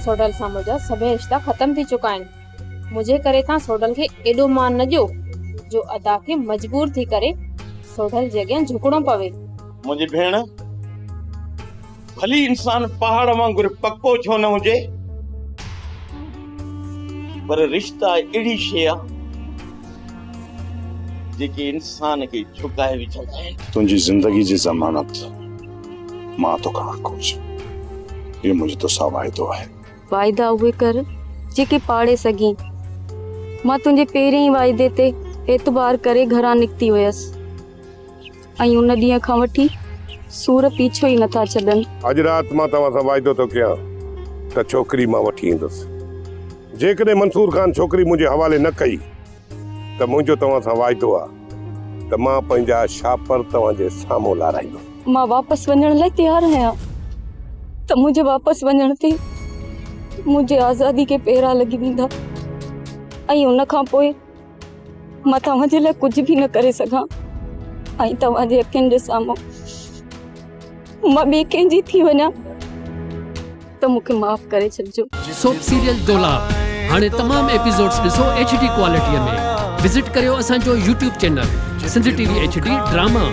सोडल सां मुंहिंजा सभई रिश्ता ख़त्म थी चुका आहिनि। मुंहिंजे करे तव्हां सोडल खे एॾो मान न ॾियो जो अदा खे मजबूर थी करे सोडल जे अॻियां झुकणो पवे। मुंहिंजी भेण, भली इंसान पहाड़ वांगुरु पक्को छो न हुजे, पर रिश्ता अहिड़ी शइ आहे जेके इंसान खे झुकाए विझंदा आहिनि। तुंहिंजी ज़िंदगी जी ज़मानत मां तोखां घुर्ज, ये मुंहिंजो तोसां वाइदो आहे। वाइदा उहे कर जेके पाड़े सघीं। मां तुंहिंजे पहिरें ई वाइदे ते एतबार करे घरां निकिती हुयसि ऐं उन ॾींहं खां वठी सूर पीछो ई नथा छॾनि। अॼु राति मां तव्हां सां वाइदो थो कयां त छोकिरी मां वठी ईंदुसि। जेकॾहिं मंसूर खान छोकिरी मुंहिंजे हवाले न कई त मुंहिंजो तव्हां सां वाइदो आहे त मां पंहिंजा शापर तव्हांजे साम्हूं लाराईंदुसि। मां वापसि वञण लाइ तयारु आहियां त मुंहिंजे वापसि वञण ते मुंहिंजे आज़ादी खे पेरा लॻी वेंदा ऐं उन खां पोइ मां तव्हांजे लाइ कुझु बि न करे सघां ऐं तव्हांजे अखियुनि जे साम्हूं मां ॿिए कंहिंजी थी वञा त मूंखे माफ़ करे छॾिजो। सोप सीरियल डोलाप हाणे तमाम एपिसोड्स ॾिसो HD क्वालिटीअ में। विजिट करियो असांजो YouTube channel Sindh TV HD drama.